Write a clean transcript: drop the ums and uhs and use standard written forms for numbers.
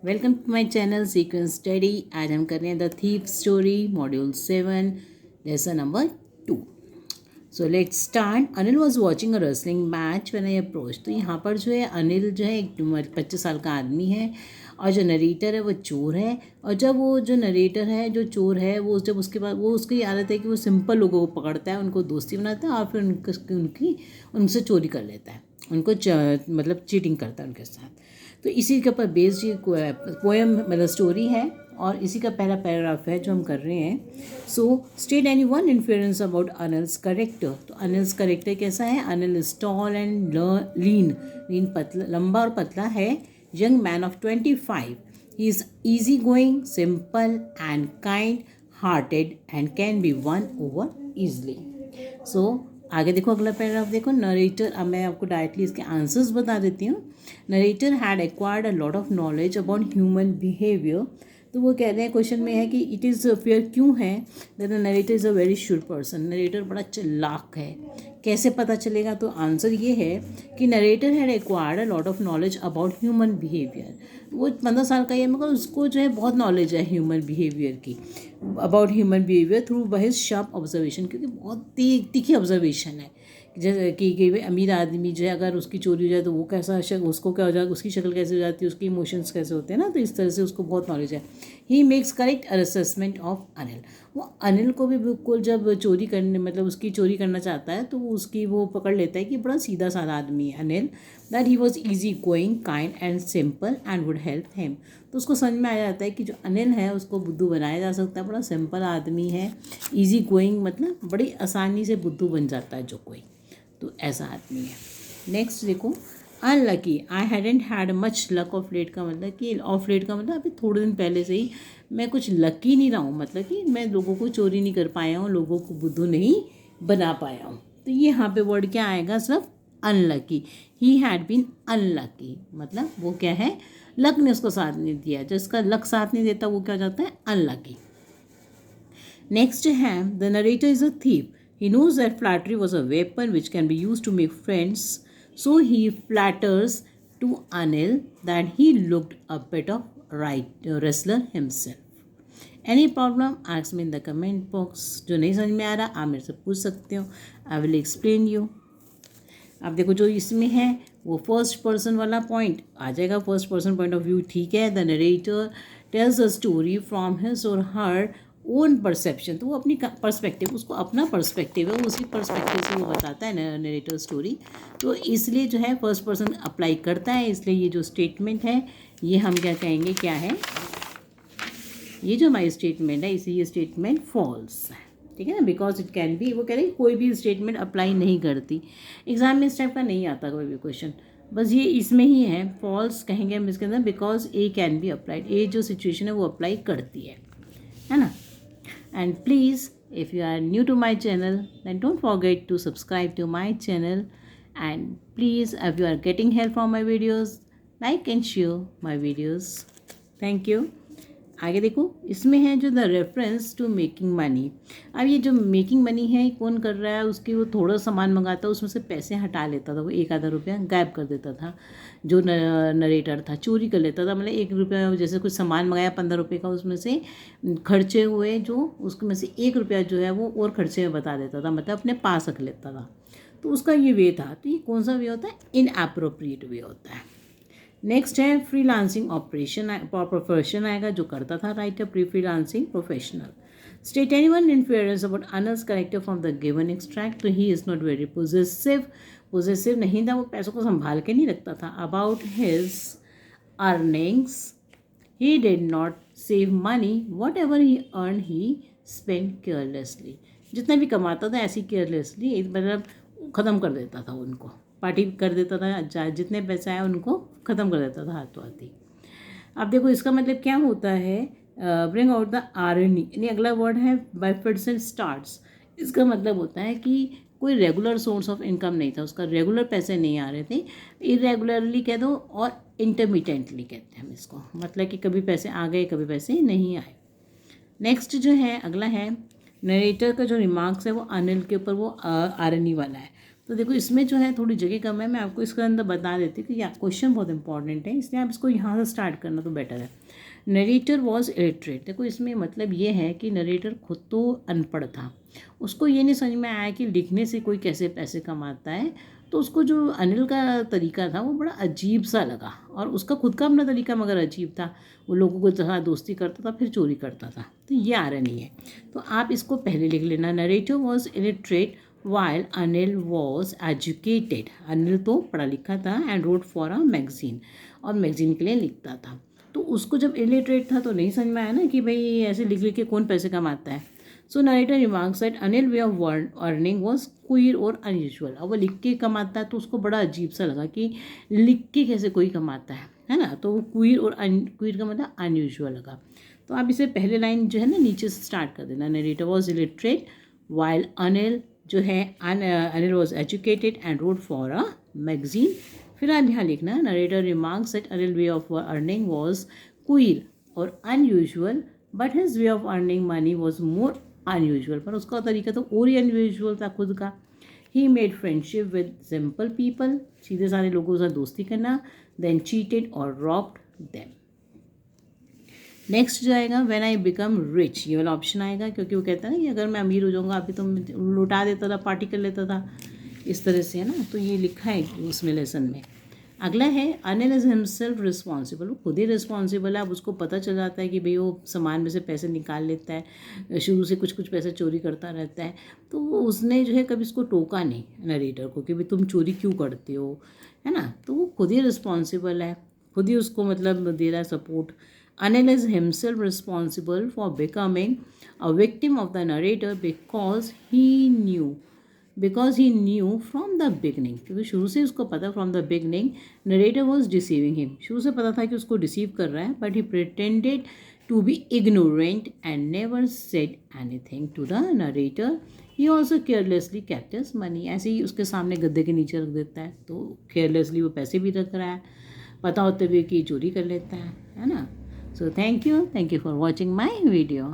Welcome to my channel Sequence Study. आज हम कर रहे हैं the thief story module 7 lesson number 2। So let's start. Anil was watching a wrestling match when I approach. तो यहाँ पर जो है अनिल जो है एक 25 साल का आदमी है और जो नरेटर है वो चोर है। और जब वो जो नरेटर है जो चोर है वो जब उसके बाद वो उसकी आदत है कि वो सिंपल लोगों को पकड़ता है, उनको दोस्ती बनाता है और फिर उनसे चोरी कर लेता है, उनको मतलब चीटिंग करता है उनके साथ। तो इसी के ऊपर बेस्ड ये पोएम मतलब स्टोरी है और इसी का पहला पैराग्राफ है जो हम कर रहे हैं। So state any one influence about Anil's character. तो अनिल्स करेक्टर कैसा है? Anil is tall and lean lean पतला, लंबा और पतला है। Young man of 25। He is easy going, simple and kind hearted and can be won over easily. So आगे देखो, अगला पैराग्राफ देखो। नरेटर, अब मैं आपको डायरेक्टली इसके आंसर्स बता देती हूँ। Narrator had acquired a lot of knowledge about human behaviour. तो वो कह रहे हैं, क्वेश्चन में है कि इट इज़ फेयर क्यों है? The narrator is a very sure person. Narrator बड़ा चालाक है। कैसे पता चलेगा? तो आंसर ये है कि narrator had acquired a lot of knowledge about human behaviour. वो 15 साल का ही है मगर उसको जो है बहुत नॉलेज है ह्यूमन बिहेवियर की, about human behaviour through bye sharp observation, क्योंकि बहुत तीखी ऑब्जर्वेशन है। जैसे कि अमीर आदमी जो है अगर उसकी चोरी हो जाए तो वो कैसा उसको क्या हो जाए, उसकी शक्ल कैसे हो जाती है, उसके इमोशंस कैसे होते हैं ना, तो इस तरह से उसको बहुत नॉलेज है। He makes correct assessment of Anil. वो अनिल को भी बिल्कुल जब चोरी करने मतलब उसकी चोरी करना चाहता है तो वो उसकी वो पकड़ लेता है कि बड़ा सीधा साधा आदमी है Anil. That he was easy going, kind and simple and would help him. तो उसको समझ में आ जाता है कि जो अनिल है उसको बुद्धू बनाया जा सकता है, बड़ा सिंपल आदमी है। ईजी गोइंग मतलब बड़ी आसानी से बुद्धू बन जाता है जो कोई, तो ऐसा आदमी है। नेक्स्ट देखो, unlucky. I hadn't had much luck of late का मतलब कि ऑफ लेट का मतलब अभी थोड़े दिन पहले से ही मैं कुछ लकी नहीं रहा हूँ, मतलब कि मैं लोगों को चोरी नहीं कर पाया हूँ, लोगों को बुद्धू नहीं बना पाया हूँ। तो ये यहाँ पे वर्ड क्या आएगा? सिर्फ unlucky. He had been unlucky मतलब वो क्या है? लक ने उसको साथ नहीं दिया। जिसका लक साथ नहीं देता वो क्या हो जाता है? अनलकी। Next है, the narrator is a thief. He knows that flattery was a weapon which can be used to make friends. So he flatters to Anil that he looked a bit of wrestler himself. Any problem? Ask me in the comment box. जो नहीं समझ में आ रहा आप मेरे से पूछ सकते हो। I will explain you. अब देखो जो इसमें है वो फर्स्ट पर्सन वाला पॉइंट आ जाएगा। First person point of view, ठीक है। The narrator tales a story from his और हर ओन परसेप्शन। तो वो अपनी पर्सपेक्टिव, उसको अपना पर्सपेक्टिव है, उसी पर्सपेक्टिव से वो बताता है नरेटर स्टोरी। तो इसलिए जो है फर्स्ट पर्सन अप्लाई करता है, इसलिए ये जो स्टेटमेंट है ये हम क्या कहेंगे, क्या है? ये जो हमारी स्टेटमेंट है इसी ये स्टेटमेंट फॉल्स है, ठीक है ना। बिकॉज इट कैन बी, वो कह रहे हैं कोई भी स्टेटमेंट अप्लाई नहीं करती। एग्जाम में इस टाइप का नहीं आता कोई भी क्वेश्चन, बस ये इसमें ही है। फॉल्स कहेंगे हम इसके अंदर, because a can be applied. ए जो सिचुएशन है वो अप्लाई करती है ना। And please if you are new to my channel then don't forget to subscribe to my channel. And please if you are getting help from my videos like and share my videos. Thank you. आगे देखो, इसमें है जो the reference to making money. अब ये जो making money है कौन कर रहा है? उसकी वो थोड़ा सामान मंगाता है, उसमें से पैसे हटा लेता था, वो 1 आधा रुपया गायब कर देता था। जो नरेटर था चोरी कर लेता था, मतलब 1 रुपया जैसे कुछ सामान मंगाया 15 रुपये का, उसमें से खर्चे हुए जो उसमें से 1 रुपया जो है वो और खर्चे में बता देता था, मतलब अपने पास रख लेता था। तो उसका ये वे था। तो ये कौन सा वे होता है? इनएप्रोप्रिएट वे होता है। नेक्स्ट है फ्रीलांसिंग ऑपरेशन, प्रोफेशन आएगा जो करता था writer, pre freelancing professional. State anyone influence about Anil's character from the given extract. तो he is not very possessive, possessive नहीं था, वो पैसों को संभाल के नहीं रखता था। About his earnings he did not save money, what ever he earn he spend carelessly. जितना भी कमाता था ऐसी केयरलेसली, मतलब ख़त्म कर देता था उनको, पार्टी कर देता था, जितने पैसे आए उनको ख़त्म कर देता था हाथों हाथी। अब देखो इसका मतलब क्या होता है? ब्रिंग आउट द आर्नी, यानी अगला वर्ड है बाइफर्सन स्टार्ट्स। इसका मतलब होता है कि कोई रेगुलर सोर्स ऑफ इनकम नहीं था उसका, रेगुलर पैसे नहीं आ रहे थे, इरेगुलरली कह दो और इंटरमिटेंटली कहते हैं हम इसको, मतलब कि कभी पैसे आ गए कभी पैसे नहीं आए। नेक्स्ट जो है अगला है नरेटर का जो रिमार्क्स है वो अनिल के ऊपर वो आरनी वाला है। तो देखो इसमें जो है थोड़ी जगह कम है, मैं आपको इसके अंदर बता देती हूँ कि क्वेश्चन बहुत इंपॉर्टेंट है, इसलिए आप इसको यहाँ से स्टार्ट करना तो बेटर है। नरेटर वॉज इलिटरेट, देखो इसमें मतलब ये है कि नरेटर खुद तो अनपढ़ था, उसको ये नहीं समझ में आया कि लिखने से कोई कैसे पैसे कमाता है, तो उसको जो अनिल का तरीका था वो बड़ा अजीब सा लगा, और उसका खुद का अपना तरीका मगर अजीब था, वो लोगों के साथ दोस्ती करता था फिर चोरी करता था, तो ये आ रहा नहीं है। तो आप इसको पहले लिख लेना, narrator was illiterate while Anil was educated, Anil तो पढ़ा लिखा था, and wrote for a magazine, और मैगजीन के लिए लिखता था। तो उसको जब इलिटरेट था तो नहीं समझ में आया ना कि भाई ऐसे लिख लिख के कौन पैसे कमाता है। So narrator remarks that Anil way of earning was queer और अनयूजुअल, अब वो लिख के कमाता है तो उसको बड़ा अजीब सा लगा कि लिख के कैसे कोई कमाता है ना, तो वो क्वीर और क्वीर का मतलब अनयूजुअल लगा। तो आप इसे पहले लाइन जो है ना नीचे से स्टार्ट कर देना, narrator was illiterate while Anil जो है Anil was educated and wrote for a magazine. फिर आप यहाँ लिखना, narrator remarks that Anil way of earning was queer और unusual but his way of earning money was more unusual, पर उसका तरीका तो और ही अनयूजुअल था खुद का। He made friendship with simple people, सीधे सारे लोगों के साथ दोस्ती करना, देन चीटेड और रॉब्ड देम। नेक्स्ट जो आएगा, व्हेन आई बिकम रिच, ये वाला ऑप्शन आएगा, क्योंकि वो कहता है ना कि अगर मैं अमीर हो जाऊंगा, अभी तो लुटा देता था, पार्टी कर लेता था, इस तरह से है ना, तो ये लिखा है उसमें लेसन में। अगला है, अनिल इज हिमसेल्फ रिस्पॉन्सिबल, वो खुद ही रिस्पॉन्सिबल है, अब उसको पता चल जाता है कि भाई वो सामान में से पैसे निकाल लेता है, शुरू से कुछ कुछ पैसे चोरी करता रहता है, तो उसने जो है कभी इसको टोका नहीं नरेटर को कि भाई तुम चोरी क्यों करते हो, है ना, तो वो खुद ही रिस्पॉन्सिबल है, खुद ही उसको मतलब दे रहा है support. Anil is himself responsible for becoming a victim of the narrator because he knew from the beginning, क्योंकि शुरू से उसको पता from the beginning narrator was deceiving him, शुरू से पता था कि उसको डिसीव कर रहा है, but he pretended to be ignorant and never said anything to the narrator. He also carelessly kept his money, ऐसे ही उसके सामने गद्दे के नीचे रख देता है, तो केयरलेसली वो पैसे भी रख रहा है, पता होते हुए कि चोरी कर लेता है ना। So thank you for watching my video.